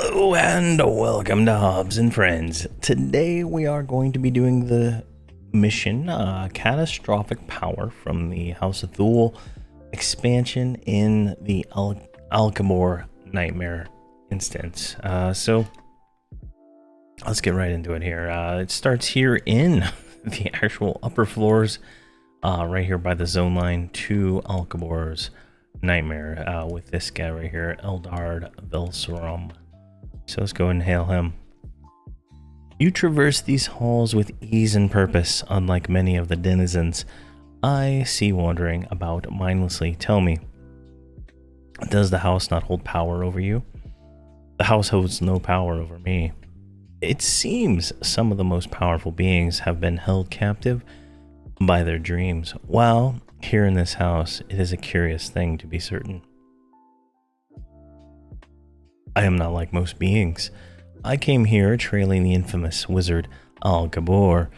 Hello and welcome to Hobz and Friendz. Today we are going to be doing the mission Catastrophic Power from the House of Thule expansion in the Alcabor Nightmare instance. So let's get right into it here. It starts here in the actual upper floors, right here by the zone line to Alcabor's Nightmare, with this guy right here, Eldard Velsorum. So let's go and hail him. You traverse these halls with ease and purpose, unlike many of the denizens I see wandering about mindlessly. Tell me, does the house not hold power over you? The house holds no power over me. It seems some of the most powerful beings have been held captive by their dreams. While here in this house, it is a curious thing to be certain. I am not like most beings. I came here trailing the infamous wizard Al-Gabor.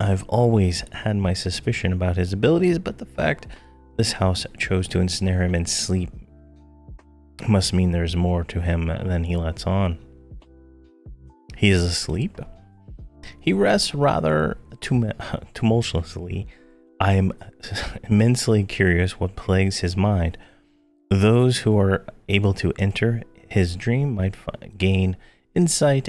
I've always had my suspicion about his abilities, but the fact this house chose to ensnare him in sleep must mean there's more to him than he lets on. He is asleep? He rests rather tumultuously. I am immensely curious what plagues his mind. Those who are able to enter his dream might gain insight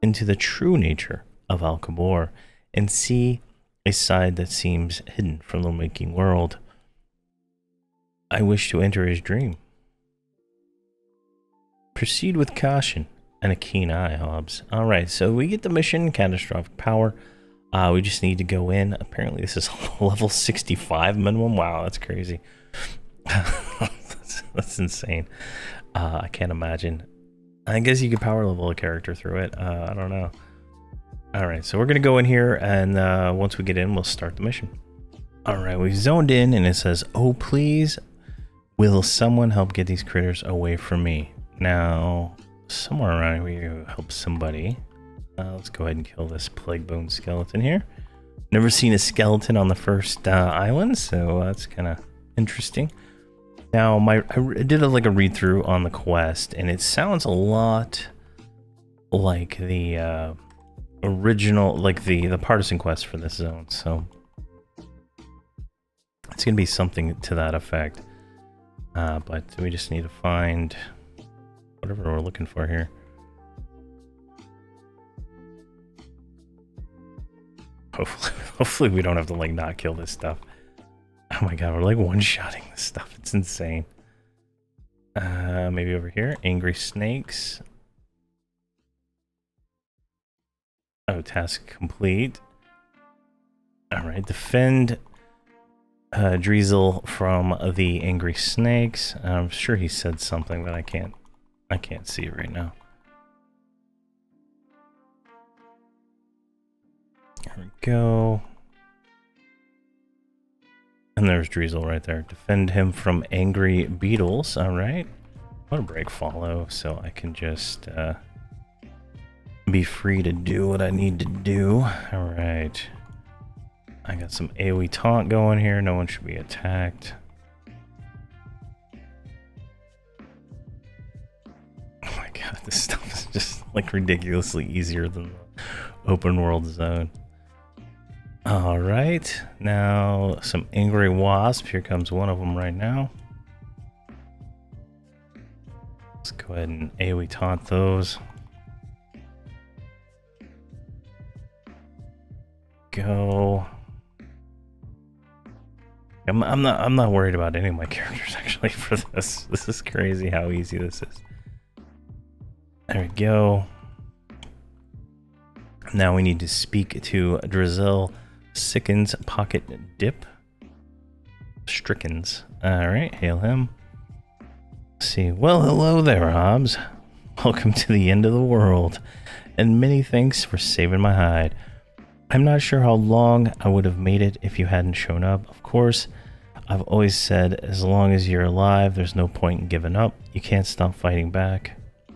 into the true nature of Al-Gabor and see a side that seems hidden from the waking world. I wish to enter his dream. Proceed with caution and a keen eye, Hobz. Alright, so we get the mission, Catastrophic Power. We just need to go in. Apparently this is level 65 minimum. Wow, that's crazy. That's insane. I can't imagine. I guess you could power level a character through it. I don't know. Alright, so we're going to go in here, and once we get in, we'll start the mission. Alright, we've zoned in, and it says, oh, please, will someone help get these critters away from me? Now, somewhere around here, you help somebody. Let's go ahead and kill this plague bone skeleton here. Never seen a skeleton on the first island, so that's kind of interesting. Now, I did a read through on the quest, and it sounds a lot like the original, like the partisan quest for this zone. So it's gonna be something to that effect. But we just need to find whatever we're looking for here. Hopefully we don't have to not kill this stuff. Oh my god, we're one-shotting this stuff. It's insane. Maybe over here. Angry snakes. Oh, task complete. Alright, defend Driesel from the angry snakes. I'm sure he said something, but I can't see it right now. There we go. And there's Driesel right there. Defend him from angry beetles. All right. I'm gonna break follow so I can just be free to do what I need to do. All right. I got some AoE taunt going here. No one should be attacked. Oh my god, this stuff is just ridiculously easier than the open world zone. All right, now some angry wasp. Here comes one of them right now. Let's go ahead and AoE taunt those. Go. I'm not worried about any of my characters actually for this. This is crazy how easy this is. There we go. Now we need to speak to Driesel. Sickens pocket dip. Strickens. Alright, hail him. Let's see. Well, hello there, Hobz. Welcome to the end of the world. And many thanks for saving my hide. I'm not sure how long I would have made it if you hadn't shown up. Of course, I've always said as long as you're alive, there's no point in giving up. You can't stop fighting back.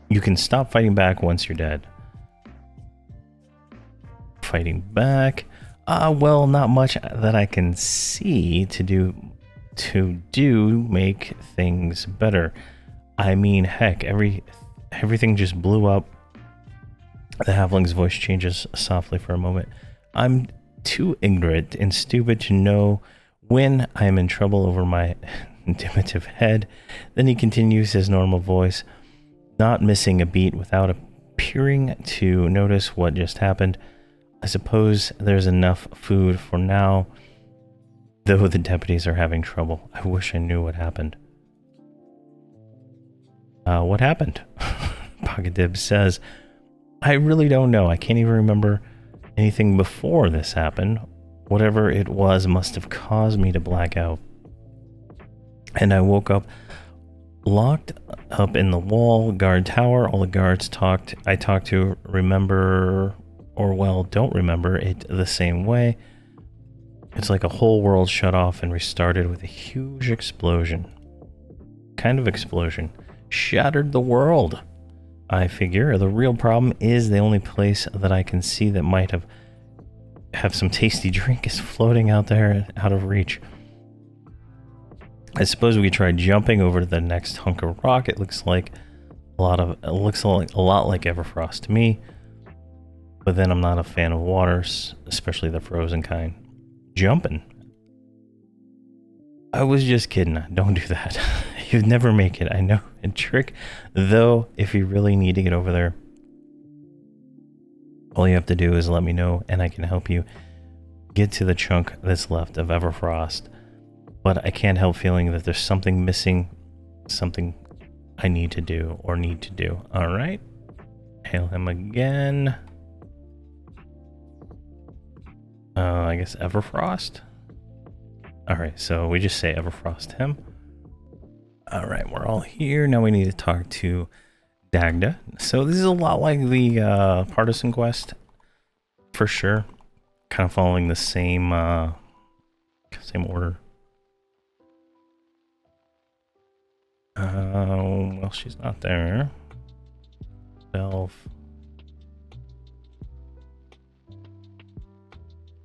You can stop fighting back once you're dead. Fighting back. Well, not much that I can see to do make things better. I mean, heck, Everything just blew up. The halfling's voice changes softly for a moment. I'm too ignorant and stupid to know when I am in trouble over my diminutive head. Then he continues his normal voice, not missing a beat without appearing to notice what just happened. I suppose there's enough food for now, though the deputies are having trouble. I wish I knew what happened. What happened? Pocketdib says, I really don't know. I can't even remember anything before this happened. Whatever it was must have caused me to black out. And I woke up locked up in the wall guard tower. All the guards I talked to remember, or well, don't remember it the same way. It's like a whole world shut off and restarted with a huge explosion. Kind of explosion. Shattered the world. I figure the real problem is the only place that I can see that might have some tasty drink is floating out there out of reach. I suppose we could try jumping over to the next hunk of rock. It looks like a lot like Everfrost to me, but then I'm not a fan of waters, especially the frozen kind. Jumping. I was just kidding. Don't do that. You'd never make it. I know. A trick, though, if you really need to get over there, all you have to do is let me know and I can help you get to the chunk that's left of Everfrost. But I can't help feeling that there's something missing, something I need to do. All right. Hail him again. I guess Everfrost. All right, so we just say Everfrost him. All right, we're all here. Now we need to talk to Dagna. So this is a lot like the partisan quest, for sure. Kind of following the same order. Well, she's not there. Elf.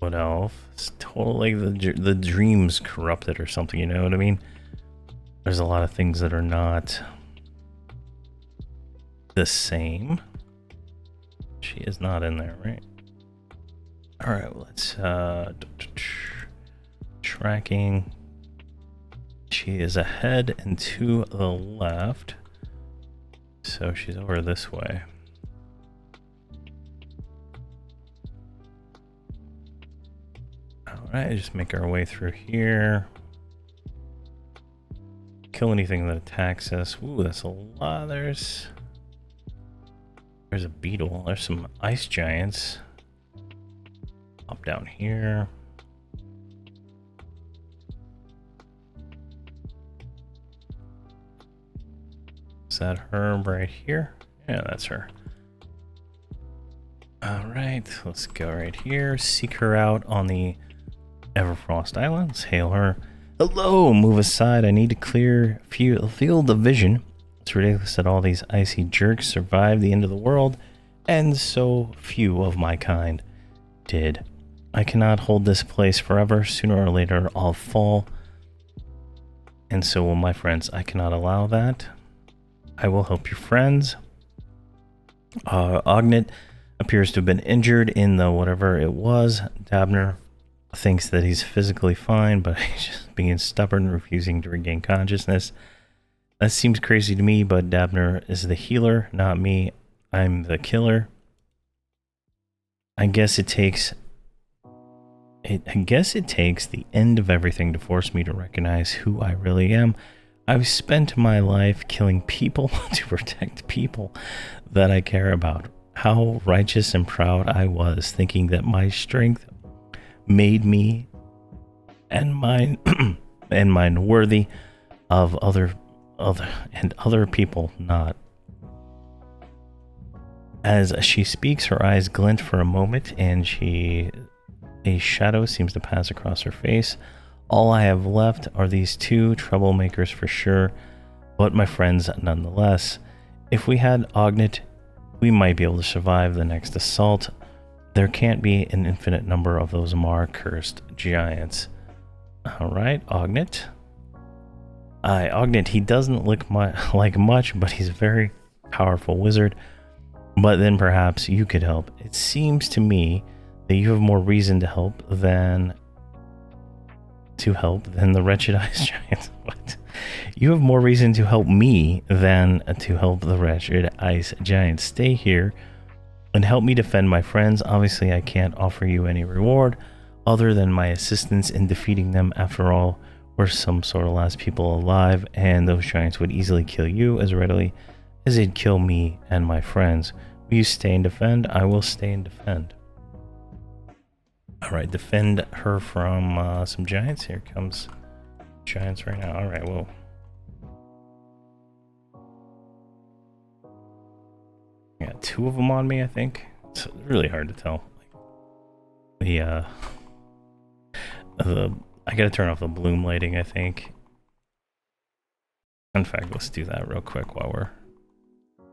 What else? It's totally like the dream's corrupted or something, you know what I mean? There's a lot of things that are not the same. She is not in there, right? All right, let's tracking. She is ahead and to the left, so she's over this way. All right, just make our way through here. Kill anything that attacks us. Ooh, that's a lot. There's a beetle. There's some ice giants. Hop down here. Is that her right here? Yeah, that's her. All right, let's go right here. Seek her out on the Everfrost Islands. Hail her. Hello, move aside. I need to clear field of vision. It's ridiculous that all these icy jerks survived the end of the world, and so few of my kind did. I cannot hold this place forever. Sooner or later, I'll fall, and so will my friends. I cannot allow that. I will help your friends. Ognet appears to have been injured in the whatever it was. Dabner thinks that he's physically fine, but he's just being stubborn, refusing to regain consciousness. That seems crazy to me, but Dabner is the healer, not me. I'm the killer. I guess it takes the end of everything to force me to recognize who I really am. I've spent my life killing people to protect people that I care about. How righteous and proud I was, thinking that my strength made me and mine worthy of other people not. As she speaks, her eyes glint for a moment, and a shadow seems to pass across her face. All I have left are these two troublemakers for sure, but my friends nonetheless. If we had Ognet, we might be able to survive the next assault. There can't be an infinite number of those Mar-cursed giants. Alright, Ognet. Ognet, he doesn't look like much, but he's very powerful wizard, but then perhaps you could help. It seems to me that you have more reason to help than the wretched ice giants. What? You have more reason to help me than to help the wretched ice giants. Stay here and help me defend my friends. Obviously, I can't offer you any reward other than my assistance in defeating them. After all, we're some sort of last people alive, and those giants would easily kill you as readily as they'd kill me and my friends. Will you stay and defend? I will stay and defend. All right, defend her from some giants. Here comes giants right now. All right, well. I got 2 of them on me, I think. It's really hard to tell. I gotta turn off the bloom lighting, I think. In fact, let's do that real quick while we're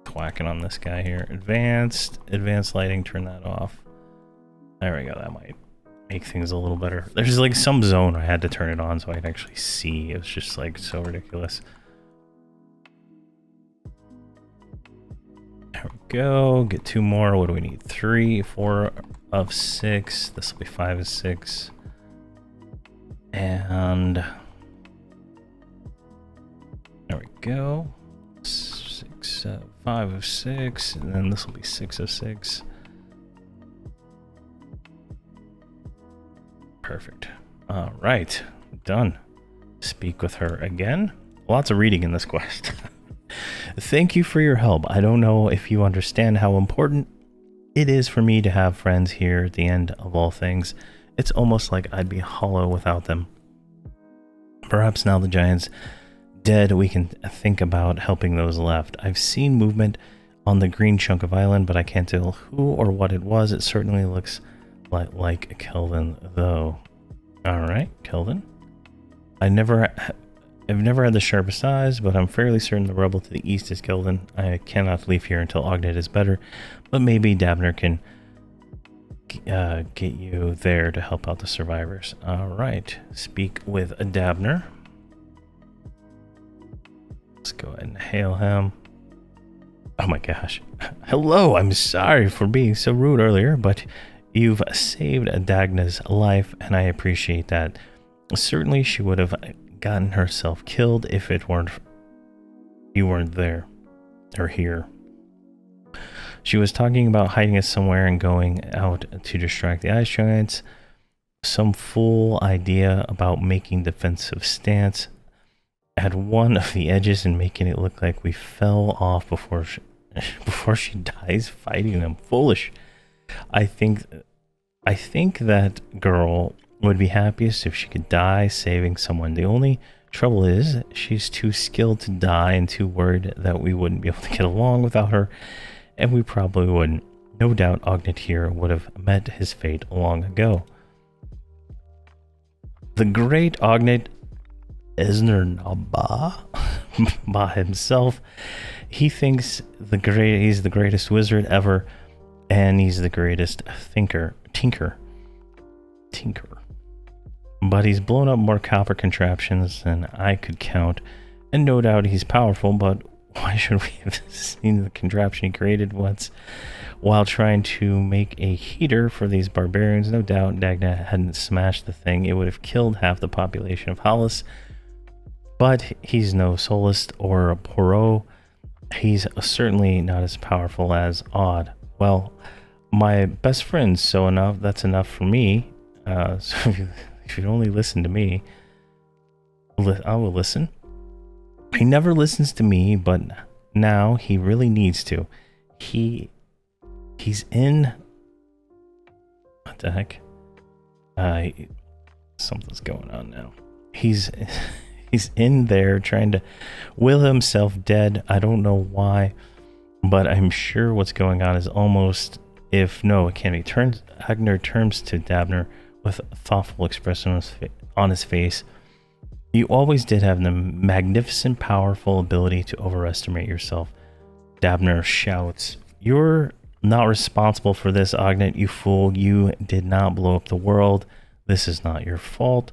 thwacking on this guy here. Advanced lighting, turn that off. There we go, that might make things a little better. There's like some zone I had to turn it on so I could actually see. It was just like so ridiculous. There we go. Get 2 more. What do we need? 3, 4 of 6. This will be 5 of 6. And there we go. 5 of 6. And then this will be 6 of 6. Perfect. All right. Done. Speak with her again. Lots of reading in this quest. Thank you for your help. I don't know if you understand how important it is for me to have friends here at the end of all things. It's almost like I'd be hollow without them. Perhaps now the giant's dead, we can think about helping those left. I've seen movement on the green chunk of island, but I can't tell who or what it was. It certainly looks like Kelvin, though. All right, Kelvin. I've never had the sharpest eyes, but I'm fairly certain the rebel to the east is Kelvin. I cannot leave here until Ognet is better, but maybe Dabner can get you there to help out the survivors. All right, speak with Dabner. Let's go ahead and hail him. Oh my gosh. Hello, I'm sorry for being so rude earlier, but you've saved Dagna's life, and I appreciate that. Certainly, she would have gotten herself killed if you weren't there or here. She was talking about hiding us somewhere and going out to distract the ice giants. Some fool idea about making defensive stance at one of the edges and making it look like we fell off before she dies fighting them. Foolish. I think that girl would be happiest if she could die saving someone. The only trouble is she's too skilled to die and too worried that we wouldn't be able to get along without her, and we probably wouldn't. No doubt Ognet here would have met his fate long ago. The great Ognet Esnernaba by himself, he thinks he's the greatest wizard ever, and he's the greatest tinker. But he's blown up more copper contraptions than I could count, and no doubt he's powerful, but why should we have seen the contraption he created once while trying to make a heater for these barbarians? No doubt Dagna hadn't smashed the thing. It would have killed half the population of Hollis, but he's no Solist or a Poirot. He's certainly not as powerful as Odd. Well, my best friend, so that's enough for me. So if you'd only listen to me, I will listen. He never listens to me, but now he really needs to. He's in. What the heck? Something's going on now. He's in there trying to will himself dead. I don't know why, but I'm sure what's going on is almost, if no, it can't be. Agner turns to Dabner with a thoughtful expression on his face. You always did have the magnificent, powerful ability to overestimate yourself. Dabner shouts, "You're not responsible for this, Ognet, you fool. You did not blow up the world. This is not your fault."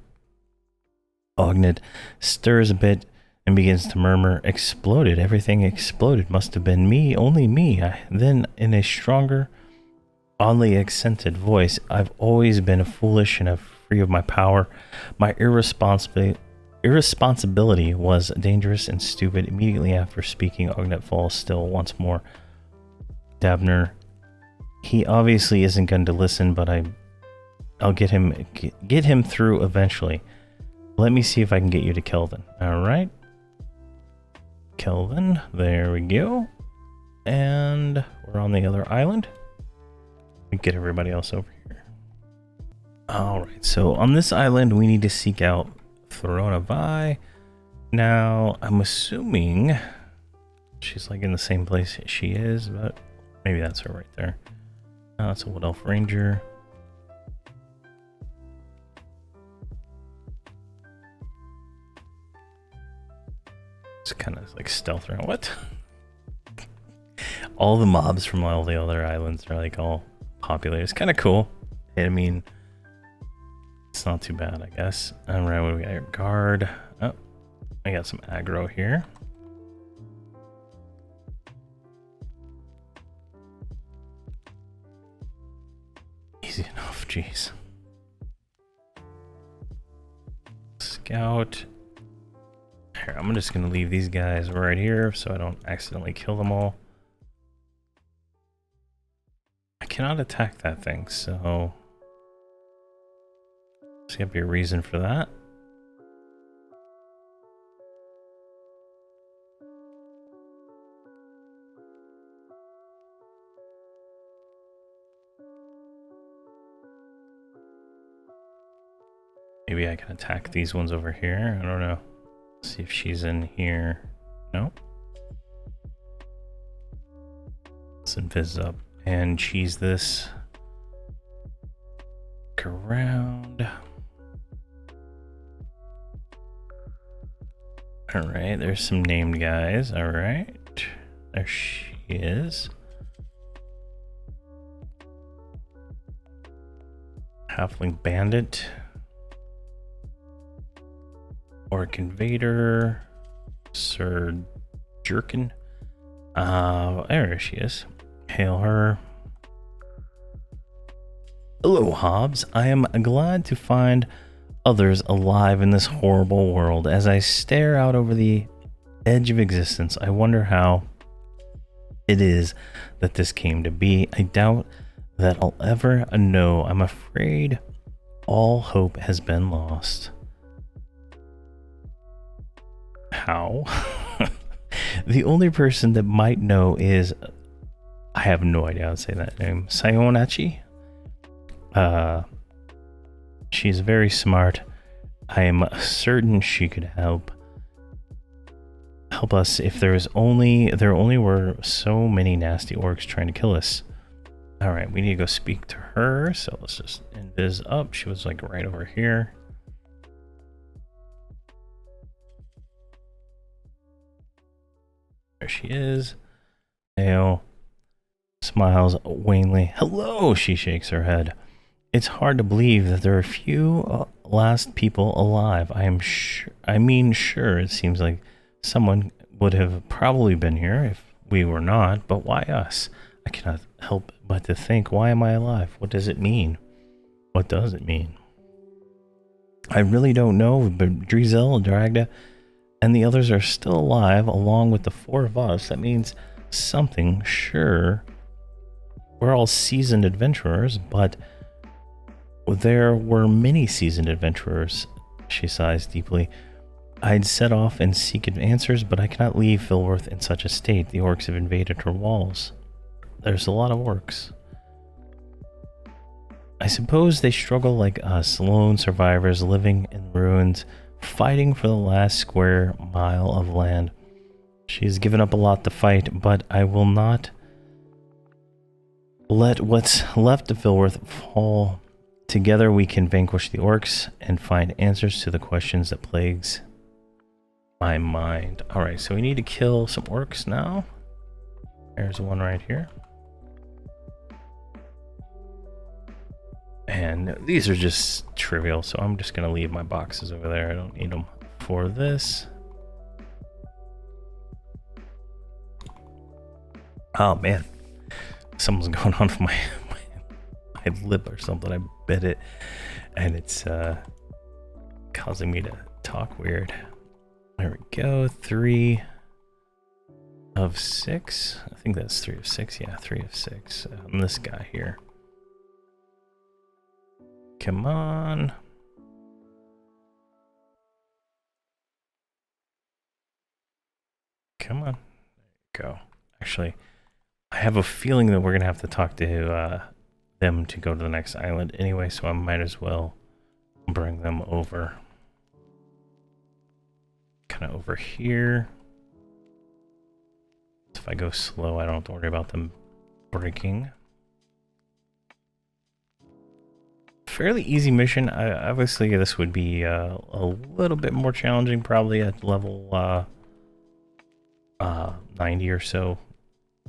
Ognet stirs a bit. and begins to murmur, "Exploded, everything exploded, must have been me, only me." Then, in a stronger, oddly accented voice, "I've always been foolish and free of my power. My irresponsibility was dangerous and stupid." Immediately after speaking, Ognet falls still once more. Dabner, he obviously isn't going to listen, but I'll get him through eventually. Let me see if I can get you to Kelvin. All right. Kelvin, there we go. And we're on the other island. We get everybody else over here. All right, so on this island, we need to seek out Throna Vi. Now, I'm assuming she's like in the same place she is, but maybe that's her right there. That's a Wood Elf Ranger. It's kind of like stealth around. What? All the mobs from all the other islands are like all popular. It's kind of cool. I mean, it's not too bad, I guess. All right, what do we got here? Guard. Oh, I got some aggro here. Easy enough, jeez. Scout. Here, I'm just gonna leave these guys right here so I don't accidentally kill them all. I cannot attack that thing, so there's gotta be a reason for that. Maybe I can attack these ones over here. I don't know. See if she's in here. Nope. Let's invis up and cheese this. Look around. Alright, there's some named guys. Alright. There she is. Halfling Bandit. Orc Invader, Sir Jerkin. There she is. Hail her. Hello, Hobz. I am glad to find others alive in this horrible world. As I stare out over the edge of existence, I wonder how it is that this came to be. I doubt that I'll ever know. I'm afraid all hope has been lost. How? The only person that might know is, I have no idea how to say that name, Sayonachi. She's very smart. I am certain she could help us if there only were so many nasty orcs trying to kill us. All right, we need to go speak to her. So let's just invis up. She was like right over here. There she is. Hail. Smiles wanly. Hello, she shakes her head. It's hard to believe that there are few last people alive. I mean, sure, it seems like someone would have probably been here if we were not, but why us? I cannot help but to think, why am I alive? What does it mean? What does it mean? I really don't know, but Drizel, Dagna, and the others are still alive, along with the four of us. That means something, sure. We're all seasoned adventurers, but there were many seasoned adventurers. She sighs deeply. I'd set off and seek answers, but I cannot leave Filworth in such a state. The orcs have invaded her walls. There's a lot of orcs. I suppose they struggle like us, lone survivors living in ruins, fighting for the last square mile of land. She's given up a lot to fight, but I will not let what's left of Filworth fall. Together we can vanquish the orcs and find answers to the questions that plagues my mind. Alright, so we need to kill some orcs now. There's one right here. And these are just trivial, so I'm just going to leave my boxes over there. I don't need them for this. Oh man, something's going on with my lip or something. I bit it, and it's causing me to talk weird. There we go. 3 of 6. I think that's 3 of 6. Yeah, 3 of 6. This guy here. Come on. Come on. There you go. Actually, I have a feeling that we're going to have to talk to them to go to the next island anyway, so I might as well bring them over. Kind of over here. If I go slow, I don't have to worry about them breaking. Fairly easy mission. Obviously, this would be a little bit more challenging, probably at level 90 or so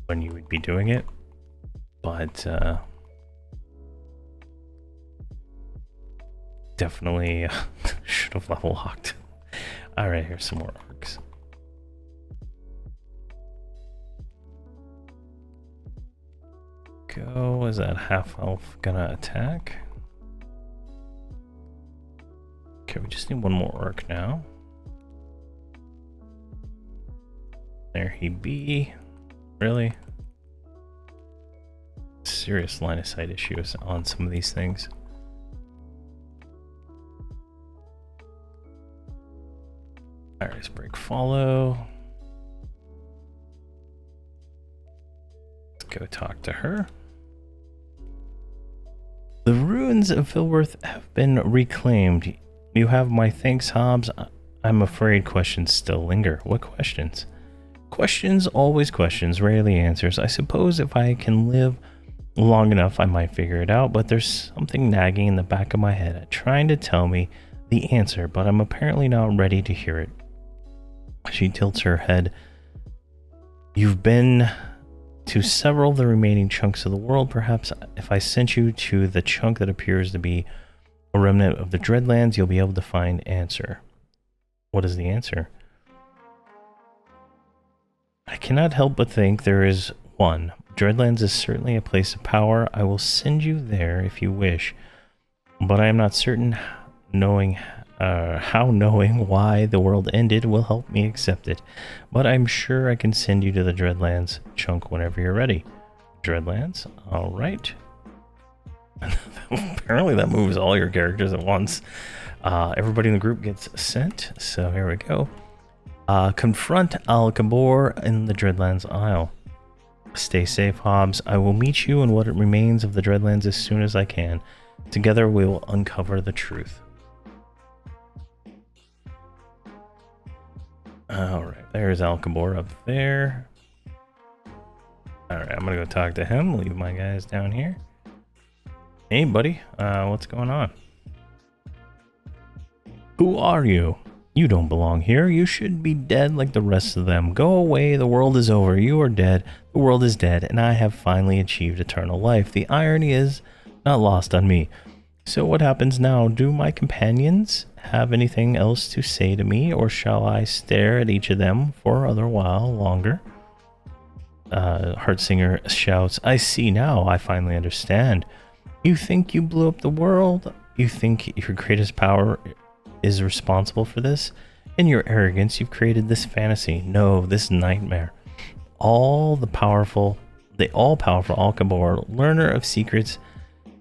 when you would be doing it. But definitely should have level locked. All right, here's some more arcs. Go. Is that half elf gonna attack? Okay, we just need one more orc now. There he be. Really? Serious line of sight issues on some of these things. Alright, let's break follow. Let's go talk to her. The ruins of Filworth have been reclaimed. You have my thanks, Hobz. I'm afraid questions still linger. What questions? Questions, always questions, rarely answers. I suppose if I can live long enough, I might figure it out, but there's something nagging in the back of my head, trying to tell me the answer, but I'm apparently not ready to hear it. She tilts her head. You've been to several of the remaining chunks of the world. Perhaps if I sent you to the chunk that appears to be a remnant of the Dreadlands, you'll be able to find answer. What is the answer? I cannot help but think there is one. Dreadlands is certainly a place of power. I will send you there if you wish, but I am not certain how knowing why the world ended will help me accept it. But I'm sure I can send you to the Dreadlands chunk whenever you're ready. Dreadlands? Alright. Apparently that moves all your characters at once. Everybody in the group gets sent, so here we go. Confront Al-Kabor in the Dreadlands Isle. Stay safe, Hobz. I will meet you in what remains of the Dreadlands as soon as I can. Together we will uncover the truth. Alright, there's Al-Kabor up there. Alright, I'm gonna go talk to him. Leave my guys down here. Hey, buddy. What's going on? Who are you? You don't belong here. You should be dead like the rest of them. Go away. The world is over. You are dead. The world is dead, and I have finally achieved eternal life. The irony is not lost on me. So what happens now? Do my companions have anything else to say to me, or shall I stare at each of them for another while longer? Heartsinger shouts, I see now. I finally understand. You think you blew up the world? You think your greatest power is responsible for this? In your arrogance, you've created this fantasy. No, this nightmare. The all-powerful Al-Kabor, learner of secrets,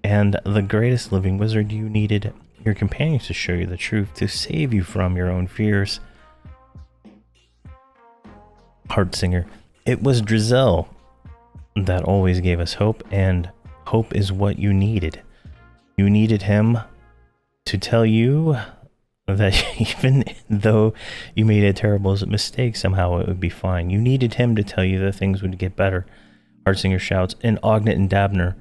and the greatest living wizard, you needed your companions to show you the truth, to save you from your own fears. Heartsinger, it was Drizel that always gave us hope, and hope is what you needed. You needed him to tell you that even though you made a terrible mistake, somehow it would be fine. You needed him to tell you that things would get better. Heartsinger shouts, and Ognet and Dabner,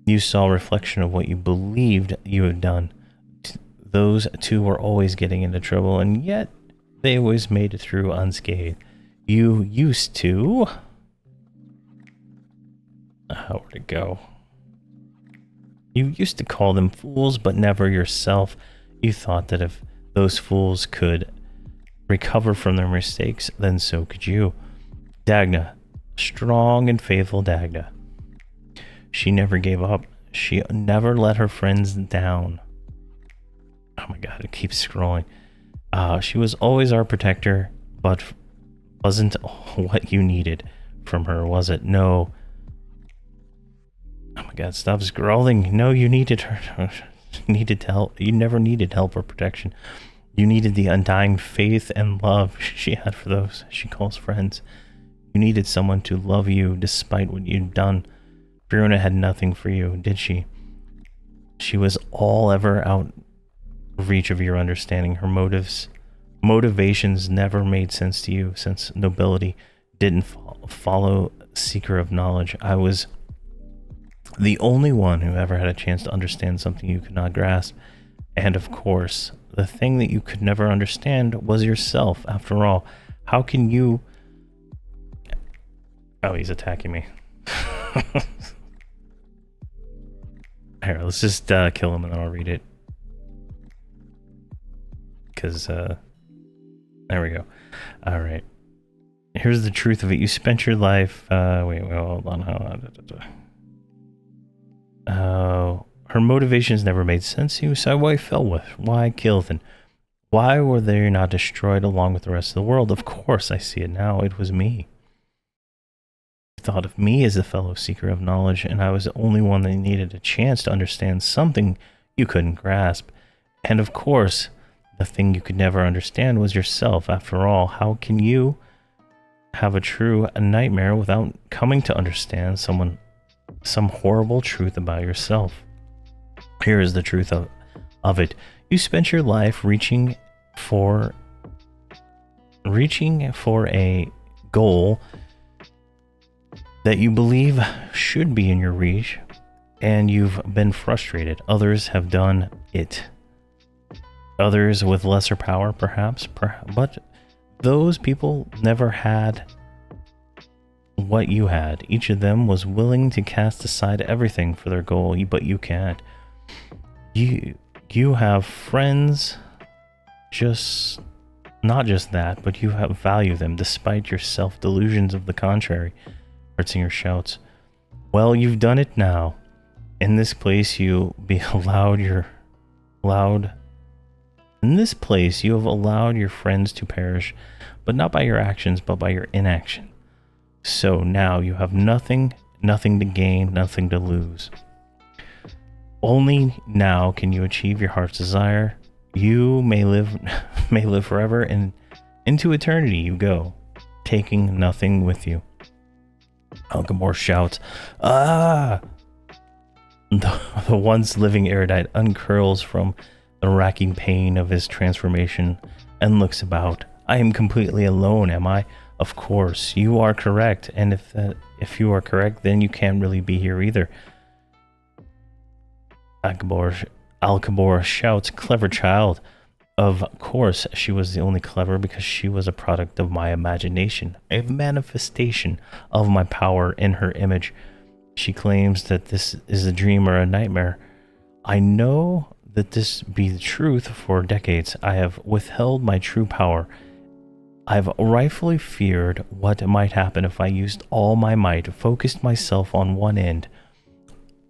you saw a reflection of what you believed you had done. Those two were always getting into trouble, and yet they always made it through unscathed. You used to... where'd it go? You used to call them fools, but never yourself. You thought that if those fools could recover from their mistakes, then so could you. Dagna, strong and faithful Dagna. She never gave up. She never let her friends down. Oh my god, it keeps scrolling. She was always our protector, but wasn't what you needed from her, was it? No. Oh my god, stop scrolling. No, you needed her. Needed help. You never needed help or protection. You needed the undying faith and love she had for those she calls friends. You needed someone to love you despite what you'd done. Verona had nothing for you, did she? She was all ever out of reach of your understanding. Her motivations never made sense to you, since nobility didn't follow seeker of knowledge. I was the only one who ever had a chance to understand something you could not grasp. And of course, the thing that you could never understand was yourself. After all, how can you... Oh, he's attacking me. Here, let's just kill him and then I'll read it. Because, there we go. Alright. Here's the truth of it. You spent your life... wait, hold on. Her motivations never made sense to you, so why fell with? Why killed them? Why were they not destroyed along with the rest of the world? Of course, I see it now. It was me. You thought of me as the fellow seeker of knowledge, and I was the only one that needed a chance to understand something you couldn't grasp. And of course, the thing you could never understand was yourself. After all, how can you have a nightmare without coming to understand some horrible truth about yourself? Here is the truth of it. You spent your life reaching for a goal that you believe should be in your reach, and you've been frustrated. Others have done it. Others with lesser power, perhaps, but those people never had what you had. Each of them was willing to cast aside everything for their goal, but you can't. You have friends, not just that, but you value them despite your self-delusions of the contrary. Hertzinger shouts, well, you've done it now. In this place you have allowed your friends to perish, but not by your actions, but by your inaction. So now you have nothing to gain, nothing to lose. Only now can you achieve your heart's desire. You may live forever, and into eternity you go, taking nothing with you. Alcamore shouts, ah! The once living erudite uncurls from the racking pain of his transformation and looks about. I am completely alone, am I? Of course, you are correct, and if you are correct, then you can't really be here either. Alcabor shouts, clever child. Of course, she was the only clever because she was a product of my imagination, a manifestation of my power in her image. She claims that this is a dream or a nightmare. I know that this be the truth. For decades, I have withheld my true power. I've rightfully feared what might happen if I used all my might, focused myself on one end.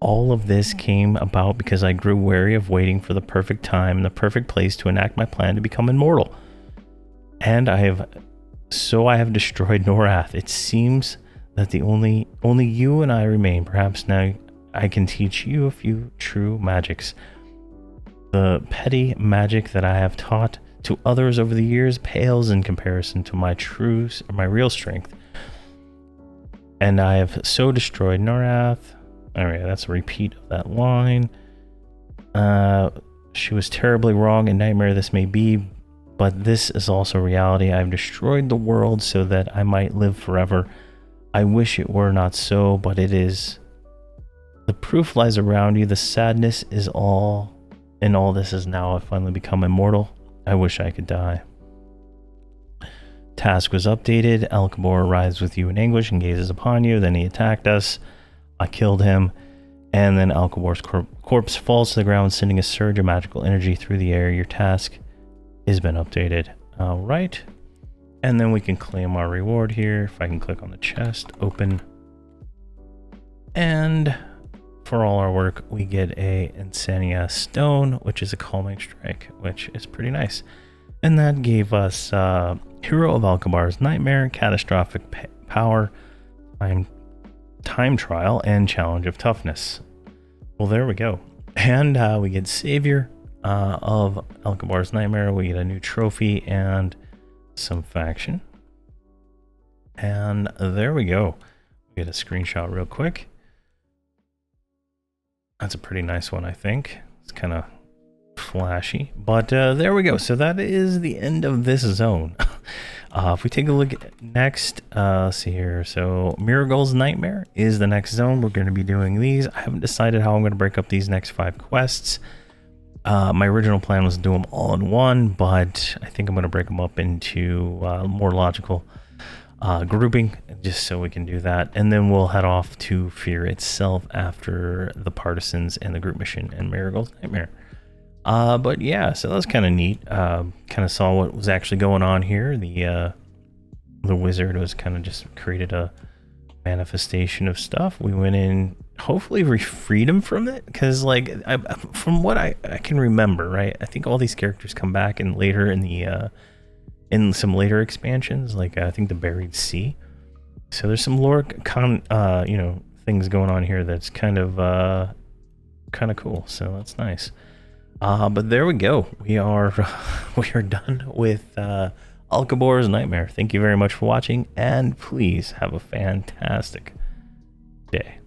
All of this came about because I grew weary of waiting for the perfect time and the perfect place to enact my plan to become immortal. And I have destroyed Norath. It seems that the only you and I remain. Perhaps now I can teach you a few true magics. The petty magic that I have taught to others over the years pales in comparison to my real strength. And I have so destroyed Norath. Alright, that's a repeat of that line. She was terribly wrong, and nightmare this may be, but this is also reality. I've destroyed the world so that I might live forever. I wish it were not so, but it is. The proof lies around you. The sadness is all, and all this is now I've finally become immortal. I wish I could die. Task was updated. Alcabor arrives with you in anguish and gazes upon you. Then he attacked us. I killed him, and then Alcabor's corpse falls to the ground, sending a surge of magical energy through the air. Your task has been updated. Alright. And then we can claim our reward here. If I can click on the chest, open. And for all our work, we get a Insania Stone, which is a calming strike, which is pretty nice. And that gave us Hero of Alkabar's Nightmare, Catastrophic Power, Time Trial, and Challenge of Toughness. Well, there we go. And we get Savior of Alkabar's Nightmare. We get a new trophy and some faction. And there we go. We get a screenshot real quick. That's a pretty nice one, I think. It's kind of flashy, but there we go. So that is the end of this zone. If we take a look at next, let's see here. So Miragul's Nightmare is the next zone. We're going to be doing these. I haven't decided how I'm going to break up these next 5 quests. My original plan was to do them all in one, but I think I'm going to break them up into more logical grouping, just so we can do that. And then we'll head off to Fear itself after the Partisans and the group mission and Miragul's Nightmare. But yeah, so that was kind of neat. Kind of saw what was actually going on here. The wizard was kind of just created a manifestation of stuff. We went in, hopefully we freed him from it, because like from what I can remember, right, I think all these characters come back and later in the in some later expansions, like I think the Buried Sea. So there's some lore you know, things going on here that's kind of cool. So that's nice. But there we go. We are done with Alkabar's Nightmare. Thank you very much for watching, and please have a fantastic day.